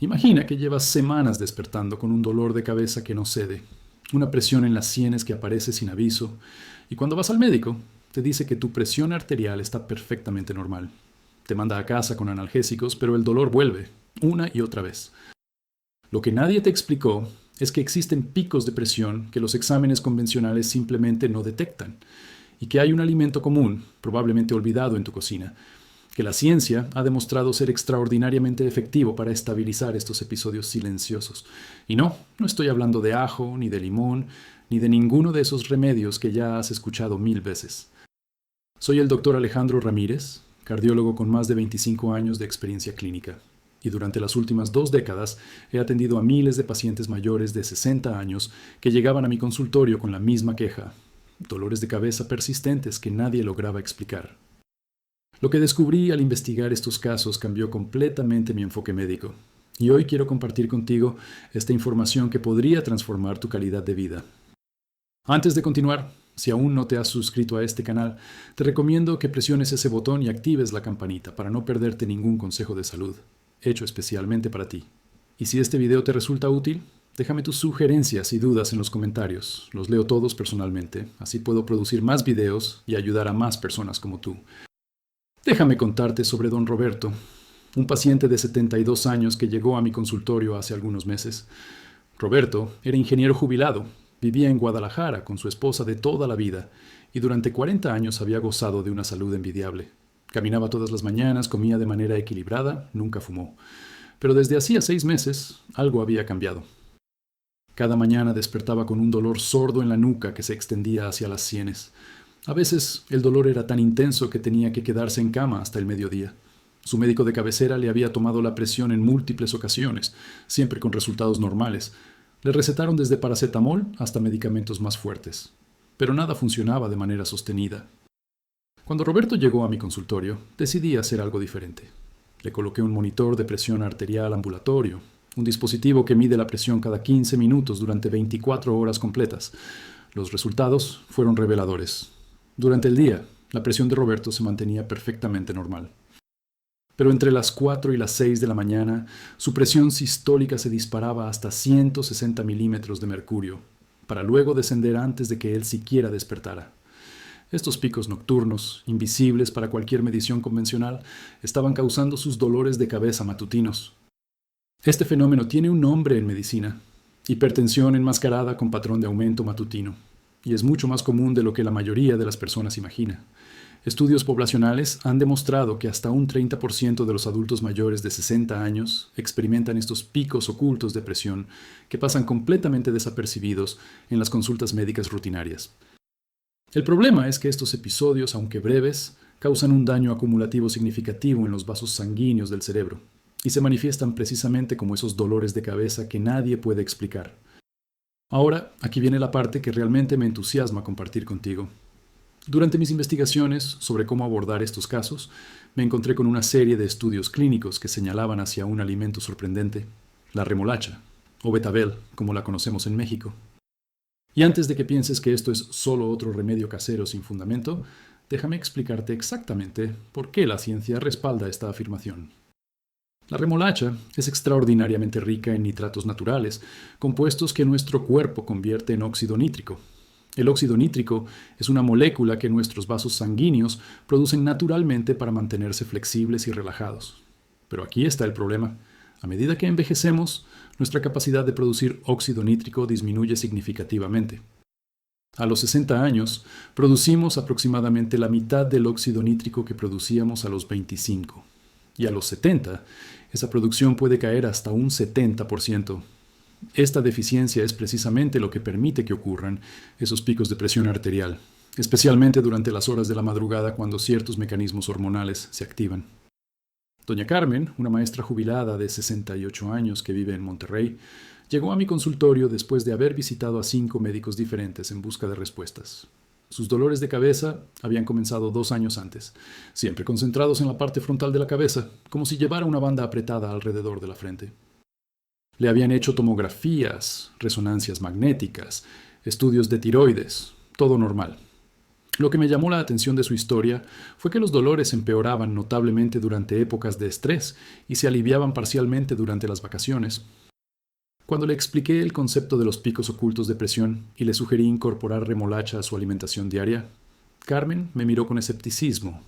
Imagina que llevas semanas despertando con un dolor de cabeza que no cede, una presión en las sienes que aparece sin aviso, y cuando vas al médico, te dice que tu presión arterial está perfectamente normal. Te manda a casa con analgésicos, pero el dolor vuelve, una y otra vez. Lo que nadie te explicó es que existen picos de presión que los exámenes convencionales simplemente no detectan, y que hay un alimento común, probablemente olvidado en tu cocina, que la ciencia ha demostrado ser extraordinariamente efectivo para estabilizar estos episodios silenciosos. Y no estoy hablando de ajo, ni de limón, ni de ninguno de esos remedios que ya has escuchado 1000 veces. Soy el doctor Alejandro Ramírez, cardiólogo con más de 25 años de experiencia clínica, y durante las últimas 2 décadas he atendido a miles de pacientes mayores de 60 años que llegaban a mi consultorio con la misma queja: dolores de cabeza persistentes que nadie lograba explicar. Lo que descubrí al investigar estos casos cambió completamente mi enfoque médico, y hoy quiero compartir contigo esta información que podría transformar tu calidad de vida. Antes de continuar, si aún no te has suscrito a este canal, te recomiendo que presiones ese botón y actives la campanita para no perderte ningún consejo de salud, hecho especialmente para ti. Y si este video te resulta útil, déjame tus sugerencias y dudas en los comentarios. Los leo todos personalmente, así puedo producir más videos y ayudar a más personas como tú. Déjame contarte sobre don Roberto, un paciente de 72 años que llegó a mi consultorio hace algunos meses. Roberto era ingeniero jubilado, vivía en Guadalajara con su esposa de toda la vida y durante 40 años había gozado de una salud envidiable. Caminaba todas las mañanas, comía de manera equilibrada, nunca fumó. Pero desde hacía 6 meses algo había cambiado. Cada mañana despertaba con un dolor sordo en la nuca que se extendía hacia las sienes. A veces el dolor era tan intenso que tenía que quedarse en cama hasta el mediodía. Su médico de cabecera le había tomado la presión en múltiples ocasiones, siempre con resultados normales. Le recetaron desde paracetamol hasta medicamentos más fuertes, pero nada funcionaba de manera sostenida. Cuando Roberto llegó a mi consultorio, decidí hacer algo diferente. Le coloqué un monitor de presión arterial ambulatorio, un dispositivo que mide la presión cada 15 minutos durante 24 horas completas. Los resultados fueron reveladores. Durante el día, la presión de Roberto se mantenía perfectamente normal. Pero entre las 4 y las 6 de la mañana, su presión sistólica se disparaba hasta 160 milímetros de mercurio, para luego descender antes de que él siquiera despertara. Estos picos nocturnos, invisibles para cualquier medición convencional, estaban causando sus dolores de cabeza matutinos. Este fenómeno tiene un nombre en medicina: hipertensión enmascarada con patrón de aumento matutino, y es mucho más común de lo que la mayoría de las personas imagina. Estudios poblacionales han demostrado que hasta un 30% de los adultos mayores de 60 años experimentan estos picos ocultos de presión que pasan completamente desapercibidos en las consultas médicas rutinarias. El problema es que estos episodios, aunque breves, causan un daño acumulativo significativo en los vasos sanguíneos del cerebro y se manifiestan precisamente como esos dolores de cabeza que nadie puede explicar. Ahora, aquí viene la parte que realmente me entusiasma compartir contigo. Durante mis investigaciones sobre cómo abordar estos casos, me encontré con una serie de estudios clínicos que señalaban hacia un alimento sorprendente: la remolacha, o betabel, como la conocemos en México. Y antes de que pienses que esto es solo otro remedio casero sin fundamento, déjame explicarte exactamente por qué la ciencia respalda esta afirmación. La remolacha es extraordinariamente rica en nitratos naturales, compuestos que nuestro cuerpo convierte en óxido nítrico. El óxido nítrico es una molécula que nuestros vasos sanguíneos producen naturalmente para mantenerse flexibles y relajados. Pero aquí está el problema. A medida que envejecemos, nuestra capacidad de producir óxido nítrico disminuye significativamente. A los 60 años, producimos aproximadamente la mitad del óxido nítrico que producíamos a los 25. Y a los 70, esa producción puede caer hasta un 70%. Esta deficiencia es precisamente lo que permite que ocurran esos picos de presión arterial, especialmente durante las horas de la madrugada cuando ciertos mecanismos hormonales se activan. Doña Carmen, una maestra jubilada de 68 años que vive en Monterrey, llegó a mi consultorio después de haber visitado a 5 médicos diferentes en busca de respuestas. Sus dolores de cabeza habían comenzado 2 años antes, siempre concentrados en la parte frontal de la cabeza, como si llevara una banda apretada alrededor de la frente. Le habían hecho tomografías, resonancias magnéticas, estudios de tiroides, todo normal. Lo que me llamó la atención de su historia fue que los dolores empeoraban notablemente durante épocas de estrés y se aliviaban parcialmente durante las vacaciones. Cuando le expliqué el concepto de los picos ocultos de presión y le sugerí incorporar remolacha a su alimentación diaria, Carmen me miró con escepticismo.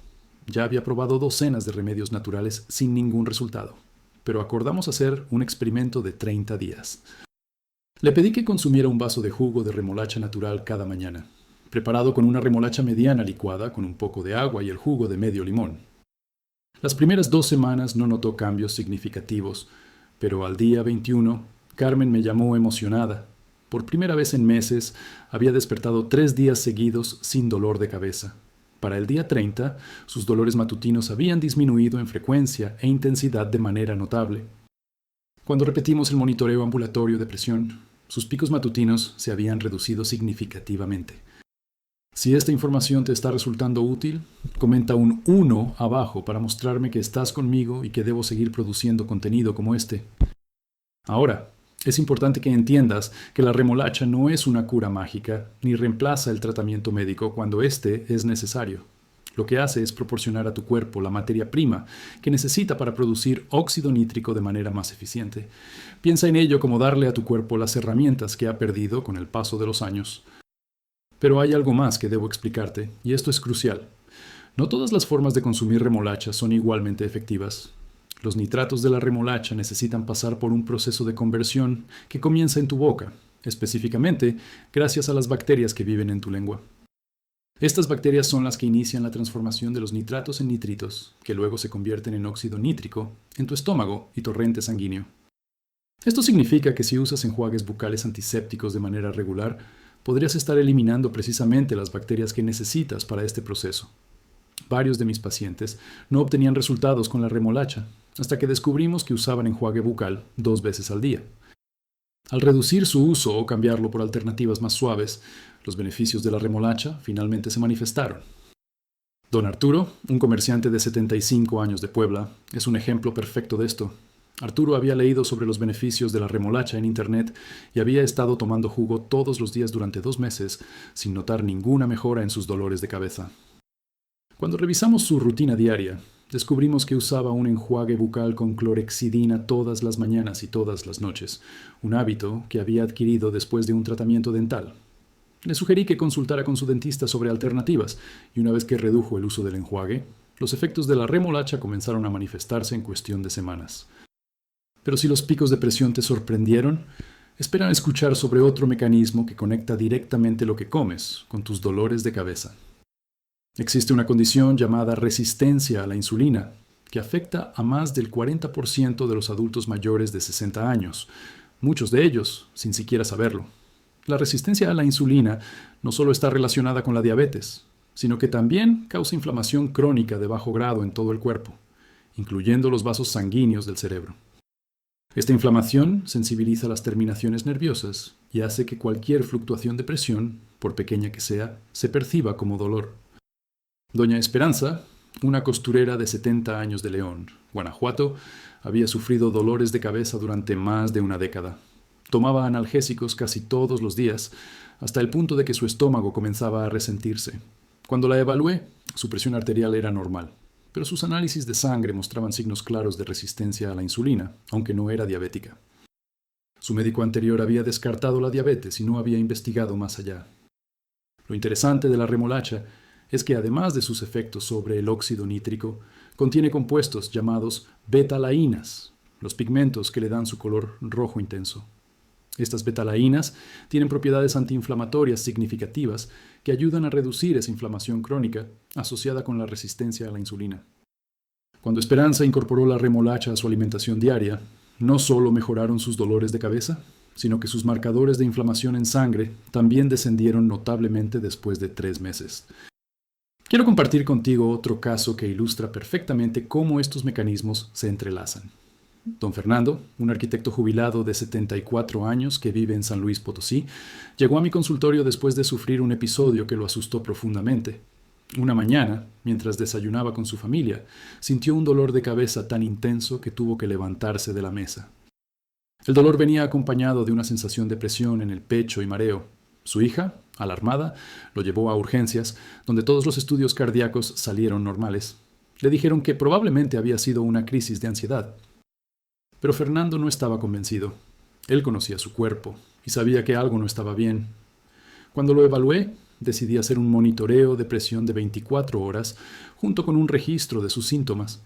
Ya había probado docenas de remedios naturales sin ningún resultado, pero acordamos hacer un experimento de 30 días. Le pedí que consumiera un vaso de jugo de remolacha natural cada mañana, preparado con una remolacha mediana licuada con un poco de agua y el jugo de medio limón. Las primeras 2 semanas no notó cambios significativos, pero al día 21, Carmen me llamó emocionada. Por primera vez en meses, había despertado 3 días seguidos sin dolor de cabeza. Para el día 30, sus dolores matutinos habían disminuido en frecuencia e intensidad de manera notable. Cuando repetimos el monitoreo ambulatorio de presión, sus picos matutinos se habían reducido significativamente. Si esta información te está resultando útil, comenta un 1 abajo para mostrarme que estás conmigo y que debo seguir produciendo contenido como este. Ahora, es importante que entiendas que la remolacha no es una cura mágica ni reemplaza el tratamiento médico cuando éste es necesario. Lo que hace es proporcionar a tu cuerpo la materia prima que necesita para producir óxido nítrico de manera más eficiente. Piensa en ello como darle a tu cuerpo las herramientas que ha perdido con el paso de los años. Pero hay algo más que debo explicarte, y esto es crucial. No todas las formas de consumir remolacha son igualmente efectivas. Los nitratos de la remolacha necesitan pasar por un proceso de conversión que comienza en tu boca, específicamente gracias a las bacterias que viven en tu lengua. Estas bacterias son las que inician la transformación de los nitratos en nitritos, que luego se convierten en óxido nítrico en tu estómago y torrente sanguíneo. Esto significa que si usas enjuagues bucales antisépticos de manera regular, podrías estar eliminando precisamente las bacterias que necesitas para este proceso. Varios de mis pacientes no obtenían resultados con la remolacha, hasta que descubrimos que usaban enjuague bucal 2 veces al día. Al reducir su uso o cambiarlo por alternativas más suaves, los beneficios de la remolacha finalmente se manifestaron. Don Arturo, un comerciante de 75 años de Puebla, es un ejemplo perfecto de esto. Arturo había leído sobre los beneficios de la remolacha en internet y había estado tomando jugo todos los días durante 2 meses sin notar ninguna mejora en sus dolores de cabeza. Cuando revisamos su rutina diaria, descubrimos que usaba un enjuague bucal con clorexidina todas las mañanas y todas las noches, un hábito que había adquirido después de un tratamiento dental. Le sugerí que consultara con su dentista sobre alternativas, y una vez que redujo el uso del enjuague, los efectos de la remolacha comenzaron a manifestarse en cuestión de semanas. Pero si los picos de presión te sorprendieron, espera escuchar sobre otro mecanismo que conecta directamente lo que comes con tus dolores de cabeza. Existe una condición llamada resistencia a la insulina, que afecta a más del 40% de los adultos mayores de 60 años, muchos de ellos sin siquiera saberlo. La resistencia a la insulina no solo está relacionada con la diabetes, sino que también causa inflamación crónica de bajo grado en todo el cuerpo, incluyendo los vasos sanguíneos del cerebro. Esta inflamación sensibiliza las terminaciones nerviosas y hace que cualquier fluctuación de presión, por pequeña que sea, se perciba como dolor. Doña Esperanza, una costurera de 70 años de León, Guanajuato, había sufrido dolores de cabeza durante más de una década. Tomaba analgésicos casi todos los días, hasta el punto de que su estómago comenzaba a resentirse. Cuando la evalué, su presión arterial era normal, pero sus análisis de sangre mostraban signos claros de resistencia a la insulina, aunque no era diabética. Su médico anterior había descartado la diabetes y no había investigado más allá. Lo interesante de la remolacha es que además de sus efectos sobre el óxido nítrico, contiene compuestos llamados betalainas, los pigmentos que le dan su color rojo intenso. Estas betalainas tienen propiedades antiinflamatorias significativas que ayudan a reducir esa inflamación crónica asociada con la resistencia a la insulina. Cuando Esperanza incorporó la remolacha a su alimentación diaria, no solo mejoraron sus dolores de cabeza, sino que sus marcadores de inflamación en sangre también descendieron notablemente después de 3 meses. Quiero compartir contigo otro caso que ilustra perfectamente cómo estos mecanismos se entrelazan. Don Fernando, un arquitecto jubilado de 74 años que vive en San Luis Potosí, llegó a mi consultorio después de sufrir un episodio que lo asustó profundamente. Una mañana, mientras desayunaba con su familia, sintió un dolor de cabeza tan intenso que tuvo que levantarse de la mesa. El dolor venía acompañado de una sensación de presión en el pecho y mareo. Su hija, alarmada, lo llevó a urgencias, donde todos los estudios cardíacos salieron normales. Le dijeron que probablemente había sido una crisis de ansiedad. Pero Fernando no estaba convencido. Él conocía su cuerpo y sabía que algo no estaba bien. Cuando lo evalué, decidí hacer un monitoreo de presión de 24 horas junto con un registro de sus síntomas.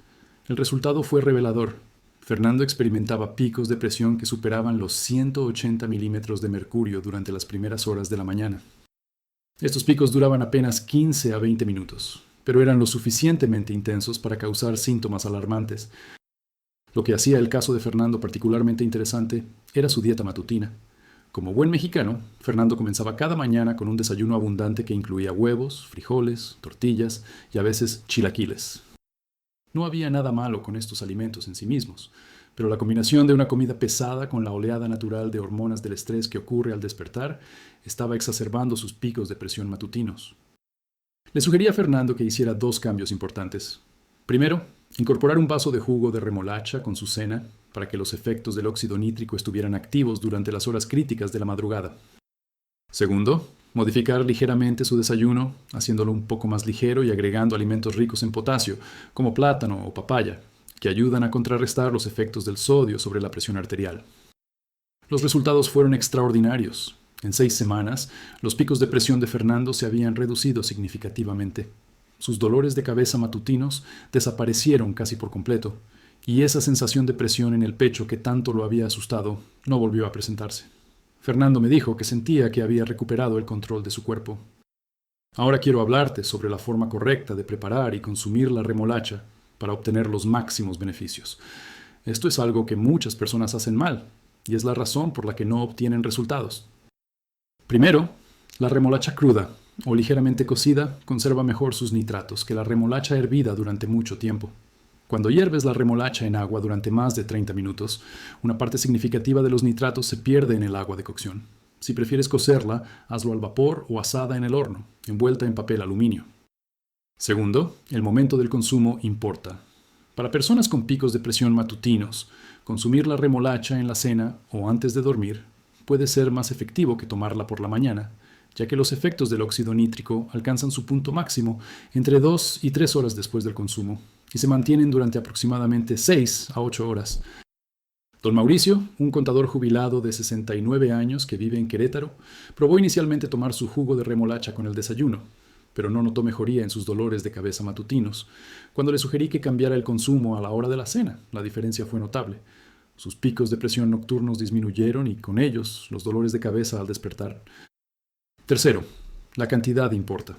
El resultado fue revelador. Fernando experimentaba picos de presión que superaban los 180 milímetros de mercurio durante las primeras horas de la mañana. Estos picos duraban apenas 15 a 20 minutos, pero eran lo suficientemente intensos para causar síntomas alarmantes. Lo que hacía el caso de Fernando particularmente interesante era su dieta matutina. Como buen mexicano, Fernando comenzaba cada mañana con un desayuno abundante que incluía huevos, frijoles, tortillas y a veces chilaquiles. No había nada malo con estos alimentos en sí mismos, pero la combinación de una comida pesada con la oleada natural de hormonas del estrés que ocurre al despertar estaba exacerbando sus picos de presión matutinos. Le sugerí a Fernando que hiciera 2 cambios importantes. Primero, incorporar un vaso de jugo de remolacha con su cena para que los efectos del óxido nítrico estuvieran activos durante las horas críticas de la madrugada. Segundo, modificar ligeramente su desayuno, haciéndolo un poco más ligero y agregando alimentos ricos en potasio, como plátano o papaya, que ayudan a contrarrestar los efectos del sodio sobre la presión arterial. Los resultados fueron extraordinarios. En 6 semanas, los picos de presión de Fernando se habían reducido significativamente. Sus dolores de cabeza matutinos desaparecieron casi por completo, y esa sensación de presión en el pecho que tanto lo había asustado no volvió a presentarse. Fernando me dijo que sentía que había recuperado el control de su cuerpo. Ahora quiero hablarte sobre la forma correcta de preparar y consumir la remolacha para obtener los máximos beneficios. Esto es algo que muchas personas hacen mal, y es la razón por la que no obtienen resultados. Primero, la remolacha cruda o ligeramente cocida conserva mejor sus nitratos que la remolacha hervida durante mucho tiempo. Cuando hierves la remolacha en agua durante más de 30 minutos, una parte significativa de los nitratos se pierde en el agua de cocción. Si prefieres cocerla, hazlo al vapor o asada en el horno, envuelta en papel aluminio. Segundo, el momento del consumo importa. Para personas con picos de presión matutinos, consumir la remolacha en la cena o antes de dormir puede ser más efectivo que tomarla por la mañana, ya que los efectos del óxido nítrico alcanzan su punto máximo entre 2 y 3 horas después del consumo y se mantienen durante aproximadamente 6 a 8 horas. Don Mauricio, un contador jubilado de 69 años que vive en Querétaro, probó inicialmente tomar su jugo de remolacha con el desayuno, pero no notó mejoría en sus dolores de cabeza matutinos. Cuando le sugerí que cambiara el consumo a la hora de la cena, la diferencia fue notable. Sus picos de presión nocturnos disminuyeron y con ellos los dolores de cabeza al despertar. Tercero, la cantidad importa.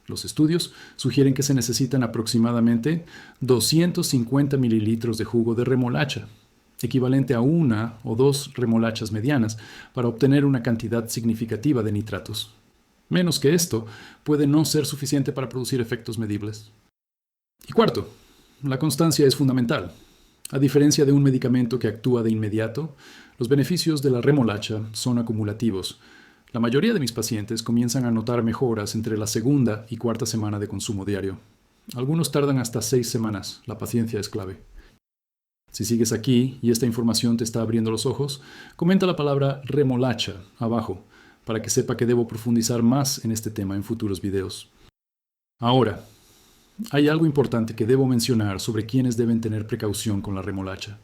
Los estudios sugieren que se necesitan aproximadamente 250 mililitros de jugo de remolacha, equivalente a 1 o 2 remolachas medianas, para obtener una cantidad significativa de nitratos. Menos que esto puede no ser suficiente para producir efectos medibles. Y cuarto, la constancia es fundamental. A diferencia de un medicamento que actúa de inmediato, los beneficios de la remolacha son acumulativos. La mayoría de mis pacientes comienzan a notar mejoras entre la segunda y cuarta semana de consumo diario. Algunos tardan hasta 6 semanas. La paciencia es clave. Si sigues aquí y esta información te está abriendo los ojos, comenta la palabra remolacha abajo para que sepa que debo profundizar más en este tema en futuros videos. Ahora, hay algo importante que debo mencionar sobre quienes deben tener precaución con la remolacha.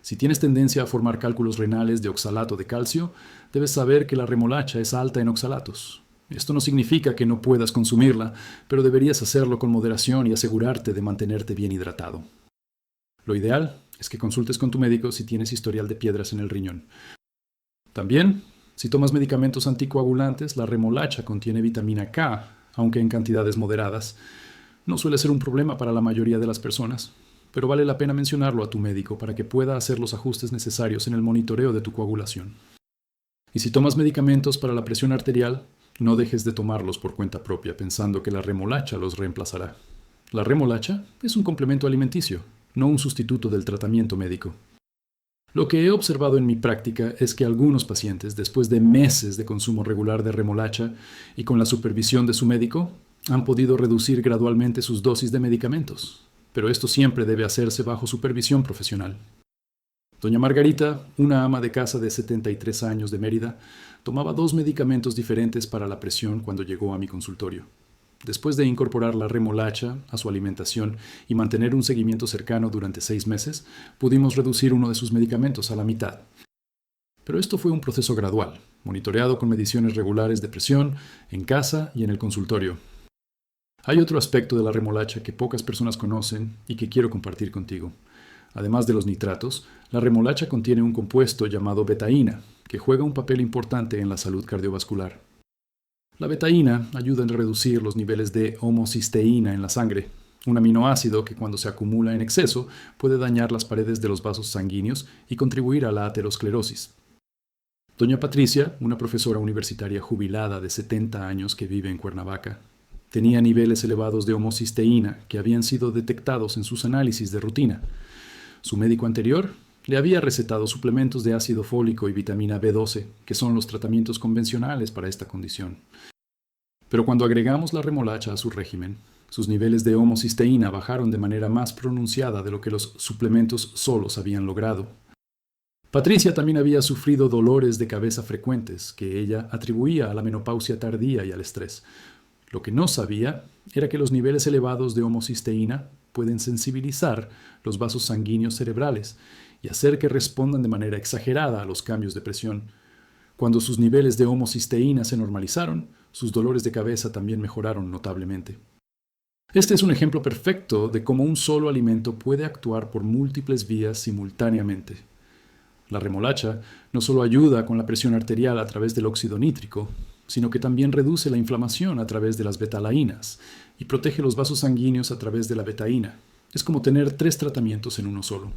Si tienes tendencia a formar cálculos renales de oxalato de calcio, debes saber que la remolacha es alta en oxalatos. Esto no significa que no puedas consumirla, pero deberías hacerlo con moderación y asegurarte de mantenerte bien hidratado. Lo ideal es que consultes con tu médico si tienes historial de piedras en el riñón. También, si tomas medicamentos anticoagulantes, la remolacha contiene vitamina K, aunque en cantidades moderadas. No suele ser un problema para la mayoría de las personas, pero vale la pena mencionarlo a tu médico para que pueda hacer los ajustes necesarios en el monitoreo de tu coagulación. Y si tomas medicamentos para la presión arterial, no dejes de tomarlos por cuenta propia pensando que la remolacha los reemplazará. La remolacha es un complemento alimenticio, no un sustituto del tratamiento médico. Lo que he observado en mi práctica es que algunos pacientes, después de meses de consumo regular de remolacha y con la supervisión de su médico, han podido reducir gradualmente sus dosis de medicamentos, pero esto siempre debe hacerse bajo supervisión profesional. Doña Margarita, una ama de casa de 73 años de Mérida, tomaba 2 medicamentos diferentes para la presión cuando llegó a mi consultorio. Después de incorporar la remolacha a su alimentación y mantener un seguimiento cercano durante 6 meses, pudimos reducir uno de sus medicamentos a la mitad. Pero esto fue un proceso gradual, monitoreado con mediciones regulares de presión, en casa y en el consultorio. Hay otro aspecto de la remolacha que pocas personas conocen y que quiero compartir contigo. Además de los nitratos, la remolacha contiene un compuesto llamado betaína, que juega un papel importante en la salud cardiovascular. La betaína ayuda a reducir los niveles de homocisteína en la sangre, un aminoácido que cuando se acumula en exceso puede dañar las paredes de los vasos sanguíneos y contribuir a la aterosclerosis. Doña Patricia, una profesora universitaria jubilada de 70 años que vive en Cuernavaca, tenía niveles elevados de homocisteína que habían sido detectados en sus análisis de rutina. Su médico anterior le había recetado suplementos de ácido fólico y vitamina B12, que son los tratamientos convencionales para esta condición. Pero cuando agregamos la remolacha a su régimen, sus niveles de homocisteína bajaron de manera más pronunciada de lo que los suplementos solos habían logrado. Patricia también había sufrido dolores de cabeza frecuentes que ella atribuía a la menopausia tardía y al estrés. Lo que no sabía era que los niveles elevados de homocisteína pueden sensibilizar los vasos sanguíneos cerebrales y hacer que respondan de manera exagerada a los cambios de presión. Cuando sus niveles de homocisteína se normalizaron, sus dolores de cabeza también mejoraron notablemente. Este es un ejemplo perfecto de cómo un solo alimento puede actuar por múltiples vías simultáneamente. La remolacha no solo ayuda con la presión arterial a través del óxido nítrico, sino que también reduce la inflamación a través de las betalaínas y protege los vasos sanguíneos a través de la betaína. Es como tener 3 tratamientos en uno solo.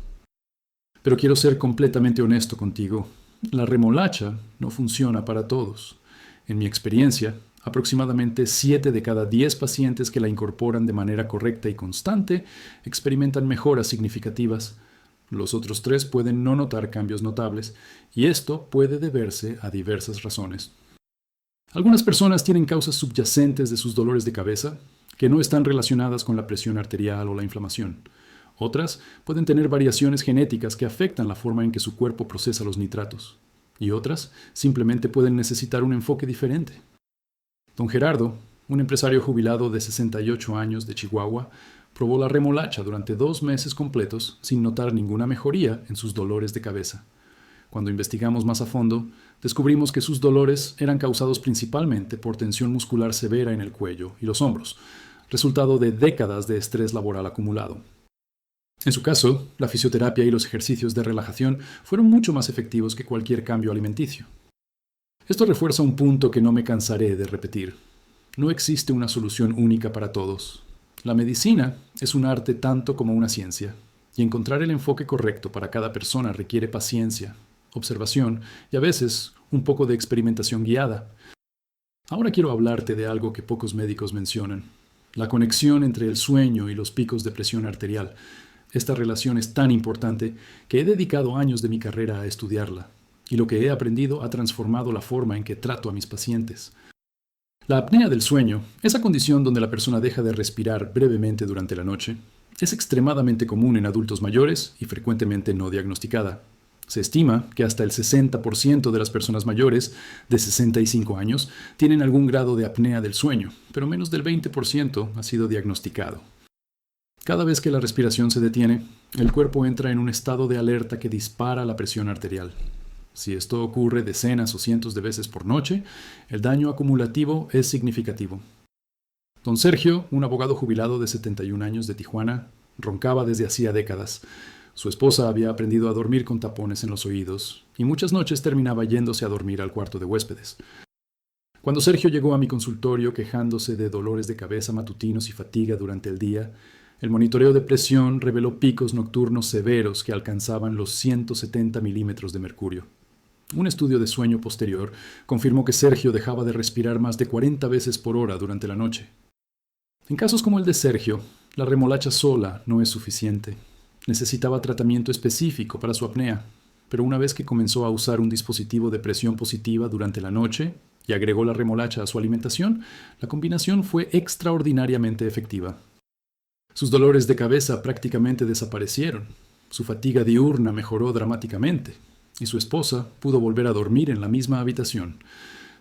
Pero quiero ser completamente honesto contigo. La remolacha no funciona para todos. En mi experiencia, aproximadamente 7 de cada 10 pacientes que la incorporan de manera correcta y constante experimentan mejoras significativas. Los otros 3 pueden no notar cambios notables, y esto puede deberse a diversas razones. Algunas personas tienen causas subyacentes de sus dolores de cabeza que no están relacionadas con la presión arterial o la inflamación. Otras pueden tener variaciones genéticas que afectan la forma en que su cuerpo procesa los nitratos. Y otras simplemente pueden necesitar un enfoque diferente. Don Gerardo, un empresario jubilado de 68 años de Chihuahua, probó la remolacha durante 2 meses completos sin notar ninguna mejoría en sus dolores de cabeza. Cuando investigamos más a fondo, descubrimos que sus dolores eran causados principalmente por tensión muscular severa en el cuello y los hombros, resultado de décadas de estrés laboral acumulado. En su caso, la fisioterapia y los ejercicios de relajación fueron mucho más efectivos que cualquier cambio alimenticio. Esto refuerza un punto que no me cansaré de repetir. No existe una solución única para todos. La medicina es un arte tanto como una ciencia, y encontrar el enfoque correcto para cada persona requiere paciencia, observación y a veces un poco de experimentación guiada. Ahora quiero hablarte de algo que pocos médicos mencionan: la conexión entre el sueño y los picos de presión arterial. Esta relación es tan importante que he dedicado años de mi carrera a estudiarla, y lo que he aprendido ha transformado la forma en que trato a mis pacientes. La apnea del sueño, esa condición donde la persona deja de respirar brevemente durante la noche, es extremadamente común en adultos mayores y frecuentemente no diagnosticada. Se estima que hasta el 60% de las personas mayores de 65 años tienen algún grado de apnea del sueño, pero menos del 20% ha sido diagnosticado. Cada vez que la respiración se detiene, el cuerpo entra en un estado de alerta que dispara la presión arterial. Si esto ocurre decenas o cientos de veces por noche, el daño acumulativo es significativo. Don Sergio, un abogado jubilado de 71 años de Tijuana, roncaba desde hacía décadas. Su esposa había aprendido a dormir con tapones en los oídos, y muchas noches terminaba yéndose a dormir al cuarto de huéspedes. Cuando Sergio llegó a mi consultorio quejándose de dolores de cabeza matutinos y fatiga durante el día, el monitoreo de presión reveló picos nocturnos severos que alcanzaban los 170 milímetros de mercurio. Un estudio de sueño posterior confirmó que Sergio dejaba de respirar más de 40 veces por hora durante la noche. En casos como el de Sergio, la remolacha sola no es suficiente. Necesitaba tratamiento específico para su apnea, pero una vez que comenzó a usar un dispositivo de presión positiva durante la noche y agregó la remolacha a su alimentación, la combinación fue extraordinariamente efectiva. Sus dolores de cabeza prácticamente desaparecieron, Su fatiga diurna mejoró dramáticamente y su esposa pudo volver a dormir en la misma habitación.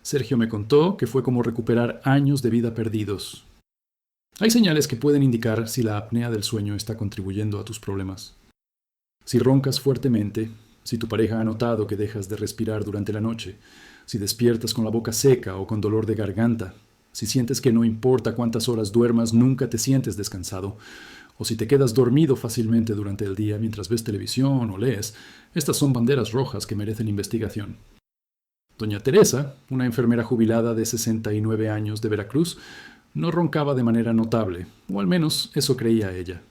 Sergio me contó que fue como recuperar años de vida perdidos. Hay señales que pueden indicar si la apnea del sueño está contribuyendo a tus problemas. Si roncas fuertemente, si tu pareja ha notado que dejas de respirar durante la noche, si despiertas con la boca seca o con dolor de garganta, si sientes que no importa cuántas horas duermas, nunca te sientes descansado, o si te quedas dormido fácilmente durante el día mientras ves televisión o lees, estas son banderas rojas que merecen investigación. Doña Teresa, una enfermera jubilada de 69 años de Veracruz, no roncaba de manera notable, o al menos eso creía ella.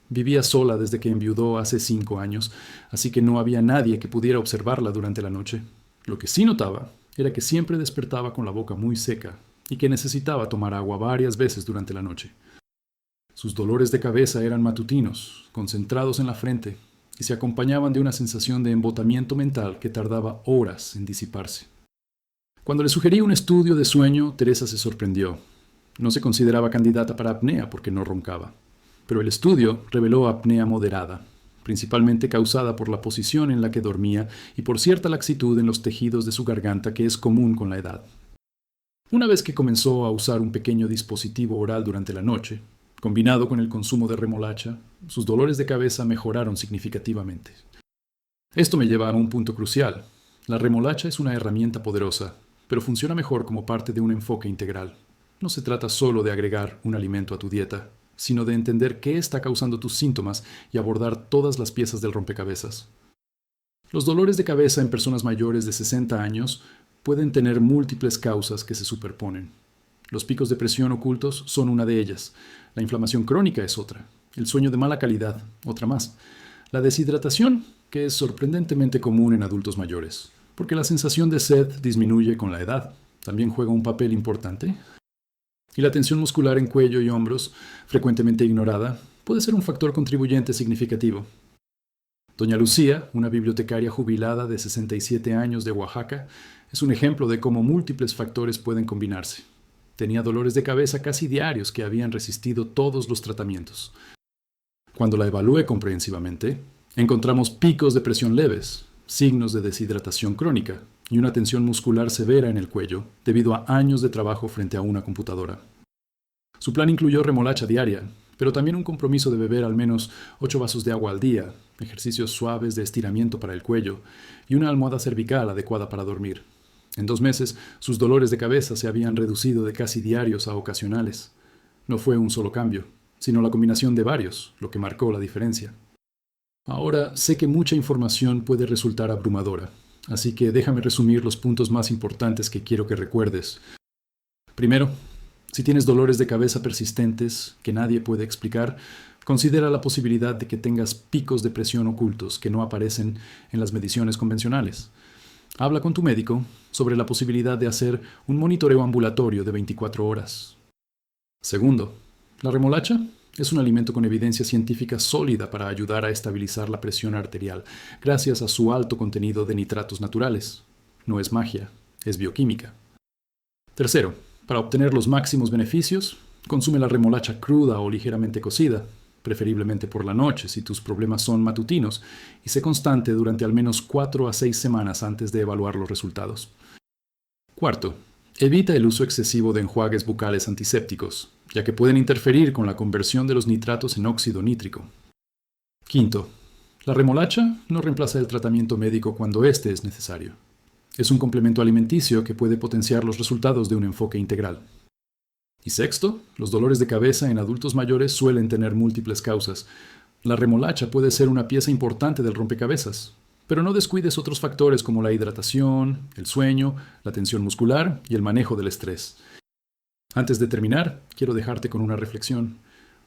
Vivía sola desde que enviudó hace 5 años, así que no había nadie que pudiera observarla durante la noche. Lo que sí notaba era que siempre despertaba con la boca muy seca y que necesitaba tomar agua varias veces durante la noche. Sus dolores de cabeza eran matutinos, concentrados en la frente, y se acompañaban de una sensación de embotamiento mental que tardaba horas en disiparse. Cuando le sugerí un estudio de sueño, Teresa se sorprendió. No se consideraba candidata para apnea porque no roncaba. Pero el estudio reveló apnea moderada, principalmente causada por la posición en la que dormía y por cierta laxitud en los tejidos de su garganta que es común con la edad. Una vez que comenzó a usar un pequeño dispositivo oral durante la noche, combinado con el consumo de remolacha, sus dolores de cabeza mejoraron significativamente. Esto me lleva a un punto crucial. La remolacha es una herramienta poderosa, pero funciona mejor como parte de un enfoque integral. No se trata solo de agregar un alimento a tu dieta, sino de entender qué está causando tus síntomas y abordar todas las piezas del rompecabezas. Los dolores de cabeza en personas mayores de 60 años pueden tener múltiples causas que se superponen. Los picos de presión ocultos son una de ellas, la inflamación crónica es otra, el sueño de mala calidad, otra más, la deshidratación, que es sorprendentemente común en adultos mayores, porque la sensación de sed disminuye con la edad, también juega un papel importante. Y la tensión muscular en cuello y hombros, frecuentemente ignorada, puede ser un factor contribuyente significativo. Doña Lucía, una bibliotecaria jubilada de 67 años de Oaxaca, es un ejemplo de cómo múltiples factores pueden combinarse. Tenía dolores de cabeza casi diarios que habían resistido todos los tratamientos. Cuando la evalué comprehensivamente, encontramos picos de presión leves, signos de deshidratación crónica y una tensión muscular severa en el cuello debido a años de trabajo frente a una computadora. Su plan incluyó remolacha diaria, pero también un compromiso de beber al menos 8 vasos de agua al día, ejercicios suaves de estiramiento para el cuello y una almohada cervical adecuada para dormir. En 2 meses, sus dolores de cabeza se habían reducido de casi diarios a ocasionales. No fue un solo cambio, sino la combinación de varios, lo que marcó la diferencia. Ahora sé que mucha información puede resultar abrumadora, así que déjame resumir los puntos más importantes que quiero que recuerdes. Primero, si tienes dolores de cabeza persistentes que nadie puede explicar, considera la posibilidad de que tengas picos de presión ocultos que no aparecen en las mediciones convencionales. Habla con tu médico sobre la posibilidad de hacer un monitoreo ambulatorio de 24 horas. Segundo, la remolacha es un alimento con evidencia científica sólida para ayudar a estabilizar la presión arterial, gracias a su alto contenido de nitratos naturales. No es magia, es bioquímica. Tercero, para obtener los máximos beneficios, consume la remolacha cruda o ligeramente cocida, preferiblemente por la noche si tus problemas son matutinos, y sé constante durante al menos 4 a 6 semanas antes de evaluar los resultados. Cuarto, evita el uso excesivo de enjuagues bucales antisépticos, ya que pueden interferir con la conversión de los nitratos en óxido nítrico. Quinto, la remolacha no reemplaza el tratamiento médico cuando éste es necesario. Es un complemento alimenticio que puede potenciar los resultados de un enfoque integral. Y sexto, los dolores de cabeza en adultos mayores suelen tener múltiples causas. La remolacha puede ser una pieza importante del rompecabezas, pero no descuides otros factores como la hidratación, el sueño, la tensión muscular y el manejo del estrés. Antes de terminar, quiero dejarte con una reflexión.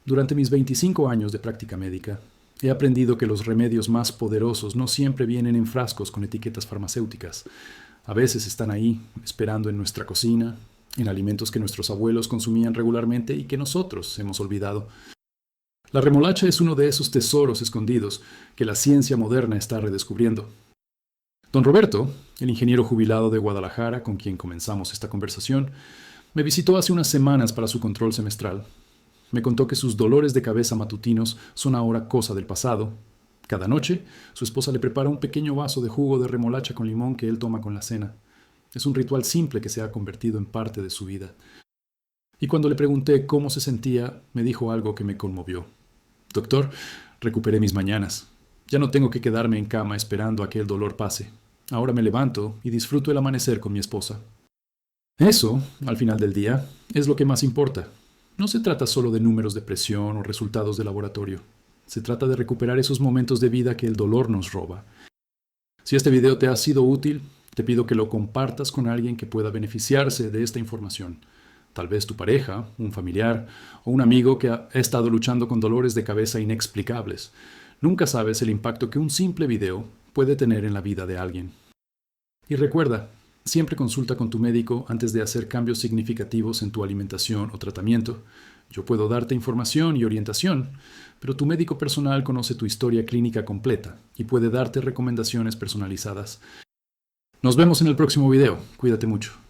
Durante mis 25 años de práctica médica, he aprendido que los remedios más poderosos no siempre vienen en frascos con etiquetas farmacéuticas. A veces están ahí, esperando en nuestra cocina, en alimentos que nuestros abuelos consumían regularmente y que nosotros hemos olvidado. La remolacha es uno de esos tesoros escondidos que la ciencia moderna está redescubriendo. Don Roberto, el ingeniero jubilado de Guadalajara con quien comenzamos esta conversación, me visitó hace unas semanas para su control semestral. Me contó que sus dolores de cabeza matutinos son ahora cosa del pasado, Cada noche, su esposa le prepara un pequeño vaso de jugo de remolacha con limón que él toma con la cena. Es un ritual simple que se ha convertido en parte de su vida. Y cuando le pregunté cómo se sentía, me dijo algo que me conmovió. Doctor, recuperé mis mañanas. Ya no tengo que quedarme en cama esperando a que el dolor pase. Ahora me levanto y disfruto el amanecer con mi esposa. Eso, al final del día, es lo que más importa. No se trata solo de números de presión o resultados de laboratorio. Se trata de recuperar esos momentos de vida que el dolor nos roba. Si este video te ha sido útil, te pido que lo compartas con alguien que pueda beneficiarse de esta información. Tal vez tu pareja, un familiar o un amigo que ha estado luchando con dolores de cabeza inexplicables. Nunca sabes el impacto que un simple video puede tener en la vida de alguien. Y recuerda, siempre consulta con tu médico antes de hacer cambios significativos en tu alimentación o tratamiento. Yo puedo darte información y orientación, pero tu médico personal conoce tu historia clínica completa y puede darte recomendaciones personalizadas. Nos vemos en el próximo video. Cuídate mucho.